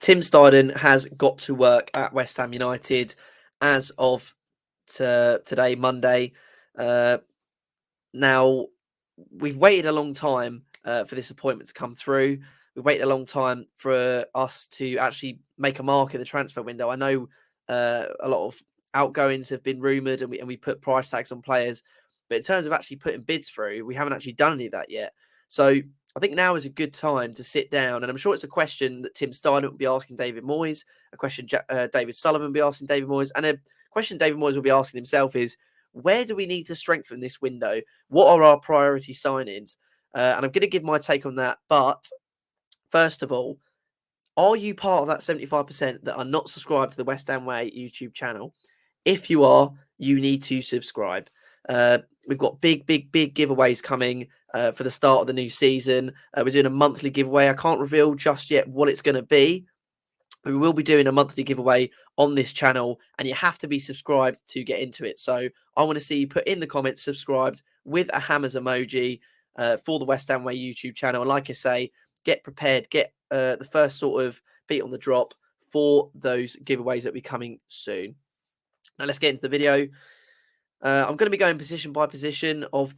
Tim Steidten has got to work at West Ham United as of today, Monday. Now, we've waited a long time for this appointment to come through. We've waited a long time for us to actually make a mark in the transfer window. I know a lot of outgoings have been rumoured and we put price tags on players. But in terms of actually putting bids through, we haven't actually done any of that yet. So I think now is a good time to sit down. And I'm sure it's a question that Tim Steidten will be asking David Moyes, a question David Sullivan will be asking David Moyes, and a question David Moyes will be asking himself is, where do we need to strengthen this window? What are our priority signings? And I'm going to give my take on that. But first of all, are you part of that 75% that are not subscribed to the West Ham Way YouTube channel? If you are, you need to subscribe. We've got big giveaways coming for the start of the new season. We're doing a monthly giveaway. I can't reveal just yet what it's going to be. We will be doing a monthly giveaway on this channel, and you have to be subscribed to get into it. So I want to see you put in the comments subscribed with a hammers emoji for the West Ham Way YouTube channel. And like I say, get prepared, get the first sort of beat on the drop for those giveaways that will be coming soon. Now let's get into the video. I'm going to be going position by position of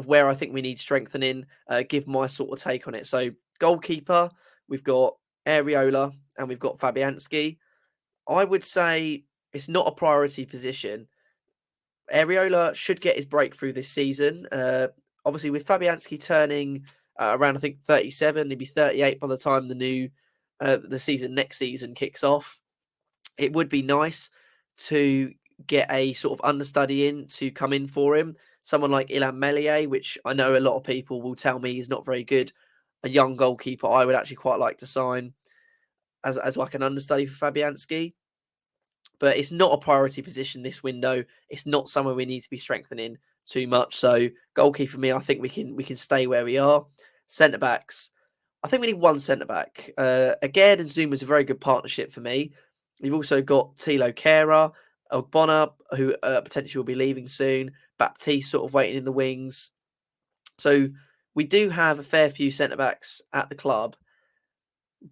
where I think we need strengthening, give my sort of take on it. So goalkeeper, we've got Areola and we've got Fabianski. I would say it's not a priority position. Areola should get his breakthrough this season. Obviously, with Fabianski turning around, I think 37, he'll be 38 by the time the next season kicks off. It would be nice to get a sort of understudy in to come in for him. Someone like Ilham Meslier, which I know a lot of people will tell me is not very good. A young goalkeeper I would actually quite like to sign as like an understudy for Fabianski. But it's not a priority position this window. It's not somewhere we need to be strengthening too much. So goalkeeper for me, I think we can stay where we are. Centre backs, I think we need one centre back. Again, and Zoom was a very good partnership for me. You've also got Thilo Kehrer, Ogbonna, who potentially will be leaving soon. Baptiste sort of waiting in the wings. So we do have a fair few centre backs at the club,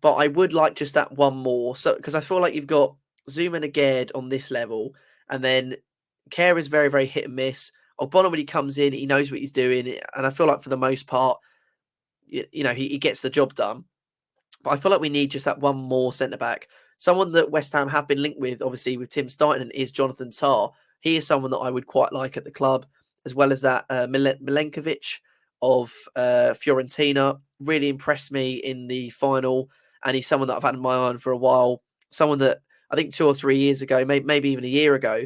but I would like just that one more. So because I feel like you've got Zoom and Aged on this level, and then Kehrer is very, very hit and miss. Ogbonna, when he comes in, he knows what he's doing, and I feel like for the most part, he gets the job done. But I feel like we need just that one more centre back. Someone that West Ham have been linked with, obviously, with Tim Steidten is Jonathan Tah. He is someone that I would quite like at the club, as well as that Milenkovic of Fiorentina. Really impressed me in the final, and he's someone that I've had in my eye on for a while. Someone that I think 2 or 3 years ago, maybe even a year ago,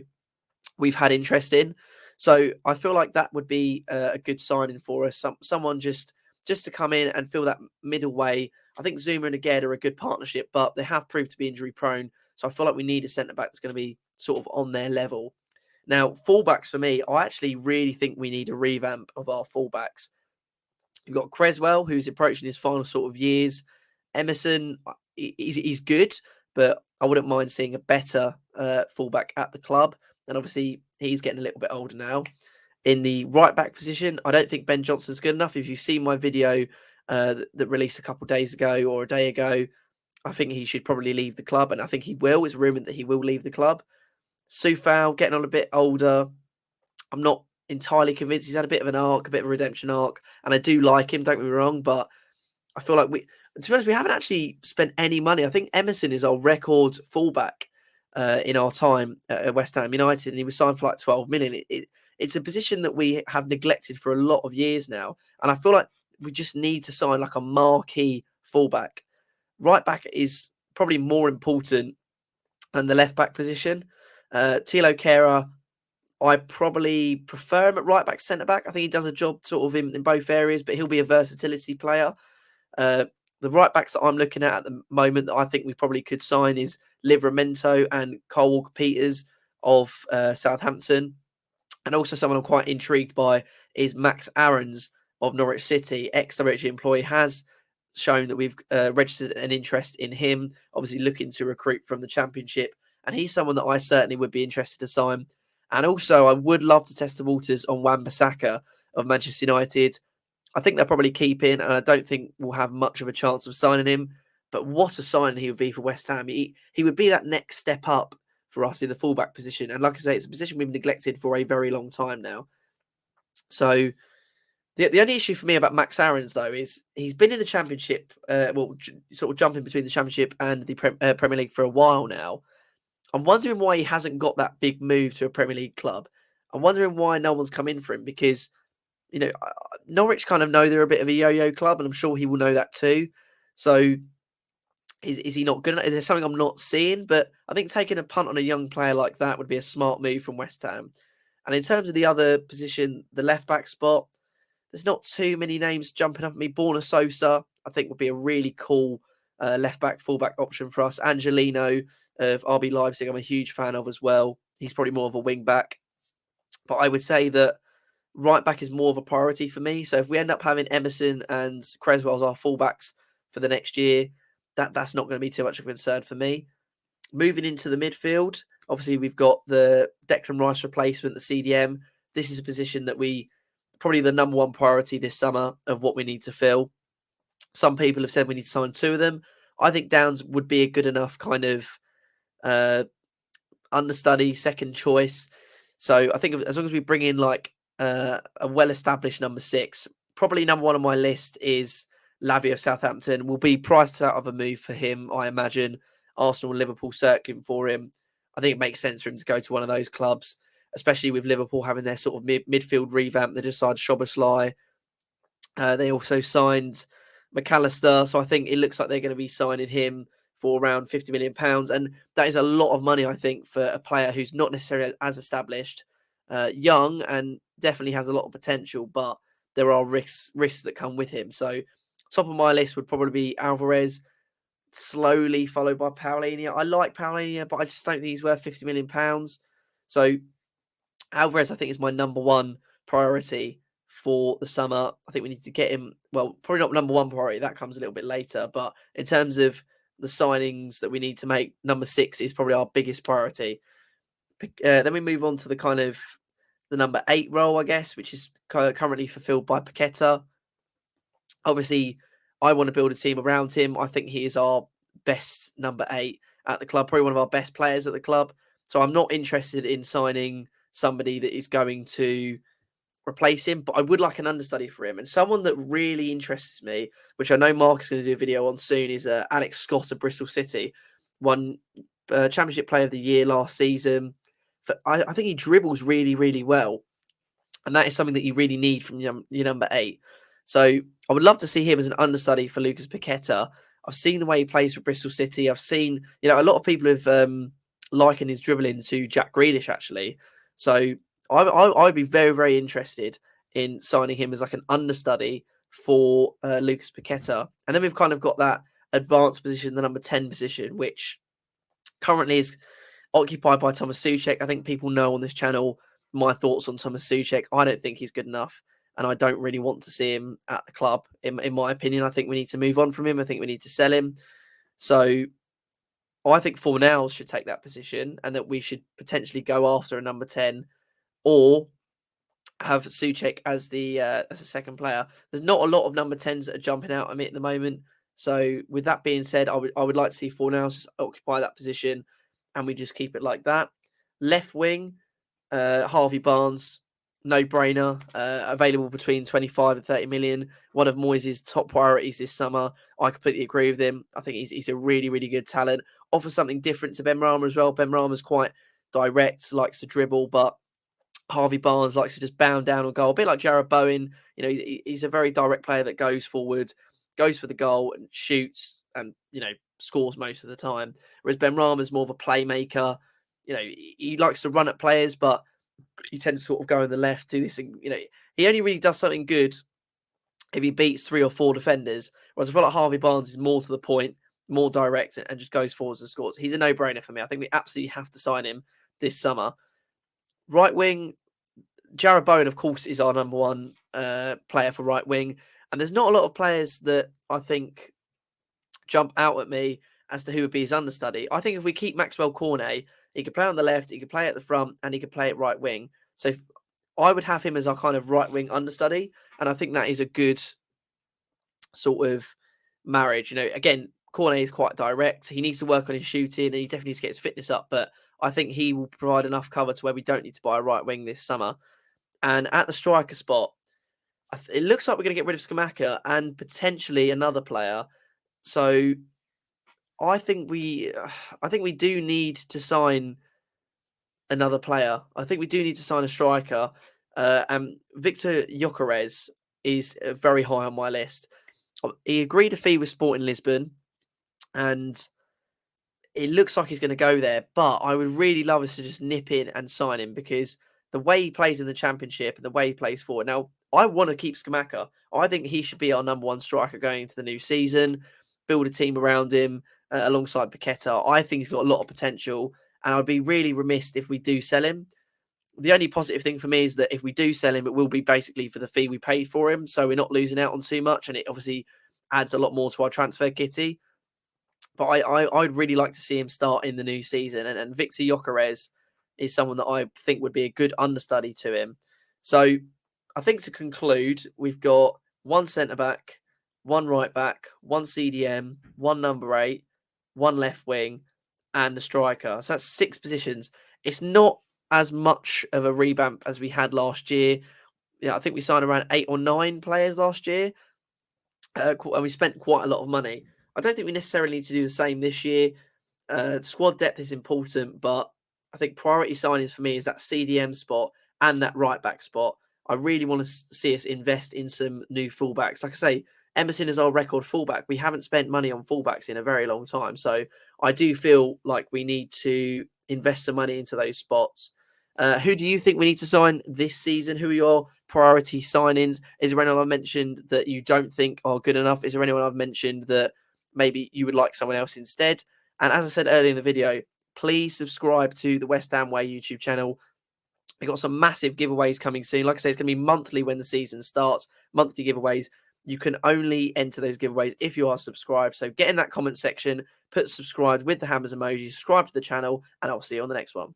we've had interest in. So I feel like that would be a good signing for us. Someone just to come in and fill that middle way. I think Zuma and Aged are a good partnership, but they have proved to be injury prone. So I feel like we need a centre back that's going to be sort of on their level. Now, fullbacks for me, I actually really think we need a revamp of our fullbacks. You've got Creswell, who's approaching his final sort of years. Emerson, he's good, but I wouldn't mind seeing a better fullback at the club. And obviously, he's getting a little bit older now. In the right back position, I don't think Ben Johnson's good enough. If you've seen my video that released a couple of days ago or a day ago, I think he should probably leave the club, and I think he will. It's rumoured that he will leave the club. Soufal, getting on a bit older. I'm not entirely convinced. He's had a bit of an arc, a bit of a redemption arc, and I do like him, don't get me wrong, but I feel like to be honest, we haven't actually spent any money. I think Emerson is our record fullback in our time at West Ham United, and he was signed for like 12 million. It's a position that we have neglected for a lot of years now. And I feel like we just need to sign like a marquee fullback. Right back is probably more important than the left back position. Thilo Kehrer, I probably prefer him at right back, centre back. I think he does a job sort of in both areas, but he'll be a versatility player. The right backs that I'm looking at the moment that I think we probably could sign is Livramento and Cole Walker-Peters of Southampton. And also someone I'm quite intrigued by is Max Aarons of Norwich City. Ex-Norwich employee has shown that we've registered an interest in him, obviously looking to recruit from the Championship. And he's someone that I certainly would be interested to sign. And also, I would love to test the waters on Wan-Bissaka of Manchester United. I think they'll probably keep in, and I don't think we'll have much of a chance of signing him. But what a signing he would be for West Ham. He would be that next step up for us in the fullback position. And like I say, it's a position we've neglected for a very long time now. So the only issue for me about Max Aarons, though, is he's been in the Championship, sort of jumping between the Championship and the Premier League for a while now. I'm wondering why he hasn't got that big move to a Premier League club. I'm wondering why no one's come in for him because, Norwich kind of know they're a bit of a yo-yo club, and I'm sure he will know that too. So is he not good enough? Is there something I'm not seeing? But I think taking a punt on a young player like that would be a smart move from West Ham. And in terms of the other position, the left-back spot, there's not too many names jumping up at me. Borna Sosa, I think, would be a really cool left-back, full-back option for us. Angelino of RB Leipzig, I'm a huge fan of as well. He's probably more of a wing-back. But I would say that right-back is more of a priority for me. So if we end up having Emerson and Creswell as our full-backs for the next year, that's not going to be too much of a concern for me. Moving into the midfield, obviously we've got the Declan Rice replacement, the CDM. This is a position that probably the number one priority this summer of what we need to fill. Some people have said we need to sign 2 of them. I think Downs would be a good enough kind of understudy, second choice. So I think as long as we bring in like a well-established number 6, probably number 1 on my list is Lavia of Southampton. Will be priced out of a move for him, I imagine. Arsenal and Liverpool circling for him. I think it makes sense for him to go to one of those clubs, especially with Liverpool having their sort of midfield revamp. They just signed Szoboszlai. They also signed McAllister. So I think it looks like they're going to be signing him for around £50 million. And that is a lot of money, I think, for a player who's not necessarily as established, young, and definitely has a lot of potential, but there are risks that come with him. So top of my list would probably be Alvarez, slowly followed by Paulinho. I like Paulinho, but I just don't think he's worth £50 million. So Alvarez, I think, is my number 1 priority for the summer. I think we need to get him. Well, probably not number 1 priority. That comes a little bit later. But in terms of the signings that we need to make, number 6 is probably our biggest priority. Then we move on to the kind of the number 8 role, I guess, which is currently fulfilled by Paqueta. Obviously, I want to build a team around him. I think he is our best number 8 at the club, probably one of our best players at the club. So I'm not interested in signing somebody that is going to replace him, but I would like an understudy for him. And someone that really interests me, which I know Mark is going to do a video on soon, is Alex Scott of Bristol City. Won Championship Player of the Year last season. I think he dribbles really, really well. And that is something that you really need from your number 8. So I would love to see him as an understudy for Lucas Paqueta. I've seen the way he plays for Bristol City. I've seen, a lot of people have likened his dribbling to Jack Grealish, actually. So I'd be very, very interested in signing him as like an understudy for Lucas Paqueta. And then we've kind of got that advanced position, the number 10 position, which currently is occupied by Thomas Souček. I think people know on this channel my thoughts on Thomas Souček. I don't think he's good enough, and I don't really want to see him at the club. In my opinion, I think we need to move on from him. I think we need to sell him. So I think Fornals should take that position, and that we should potentially go after a number 10, or have Souček as a second player. There's not a lot of number 10s that are jumping out at me at the moment. So with that being said, I would like to see Fornals just occupy that position, and we just keep it like that. Left wing, Harvey Barnes, no brainer, available between 25 and 30 million. One of Moyes' top priorities this summer. I completely agree with him. I think he's a really, really good talent. Offers something different to Ben Rama as well. Ben Rama's quite direct, likes to dribble, but Harvey Barnes likes to just bound down on goal. A bit like Jarrod Bowen. He's a very direct player that goes forward, goes for the goal and shoots and, scores most of the time. Whereas Ben Rama's more of a playmaker. He likes to run at players, but he tends to sort of go on the left, do this. And, he only really does something good if he beats 3 or 4 defenders. Whereas I feel like Harvey Barnes is more to the point, more direct, and just goes forwards and scores. He's a no-brainer for me. I think we absolutely have to sign him this summer. Right wing, Jarrod Bowen, of course, is our number 1 player for right wing. And there's not a lot of players that I think jump out at me as to who would be his understudy. I think if we keep Maxwell Cornet, he could play on the left, he could play at the front, and he could play at right wing. So I would have him as our kind of right wing understudy. And I think that is a good sort of marriage. Again, Cornet is quite direct. He needs to work on his shooting, and he definitely needs to get his fitness up. But I think he will provide enough cover to where we don't need to buy a right wing this summer. And at the striker spot, it looks like we're going to get rid of Skamaka and potentially another player. So I think we do need to sign another player. I think we do need to sign a striker. And Victor Gyökeres is very high on my list. He agreed a fee with Sporting Lisbon, and it looks like he's going to go there. But I would really love us to just nip in and sign him, because the way he plays in the Championship and the way he plays forward. Now, I want to keep Skamaka. I think he should be our number one striker going into the new season. Build a team around him alongside Paqueta. I think he's got a lot of potential, and I'd be really remiss if we do sell him. The only positive thing for me is that if we do sell him, it will be basically for the fee we paid for him. So we're not losing out on too much, and it obviously adds a lot more to our transfer kitty. But I'd really like to see him start in the new season. And Victor Gyökeres is someone that I think would be a good understudy to him. So I think to conclude, we've got one centre-back, one right-back, one CDM, one number 8, one left wing, and a striker. So that's 6 positions. It's not as much of a revamp as we had last year. Yeah, I think we signed around 8 or 9 players last year, and we spent quite a lot of money. I don't think we necessarily need to do the same this year. Squad depth is important, but I think priority signings for me is that CDM spot and that right back spot. I really want to see us invest in some new fullbacks. Like I say, Emerson is our record fullback. We haven't spent money on fullbacks in a very long time. So I do feel like we need to invest some money into those spots. Who do you think we need to sign this season? Who are your priority signings? Is there anyone I've mentioned that you don't think are good enough? Is there anyone I've mentioned that maybe you would like someone else instead? And as I said earlier in the video, please subscribe to the West Ham Way YouTube channel. We've got some massive giveaways coming soon. Like I say, it's going to be monthly when the season starts, monthly giveaways. You can only enter those giveaways if you are subscribed. So get in that comment section, put subscribed with the hammers emoji, subscribe to the channel, and I'll see you on the next one.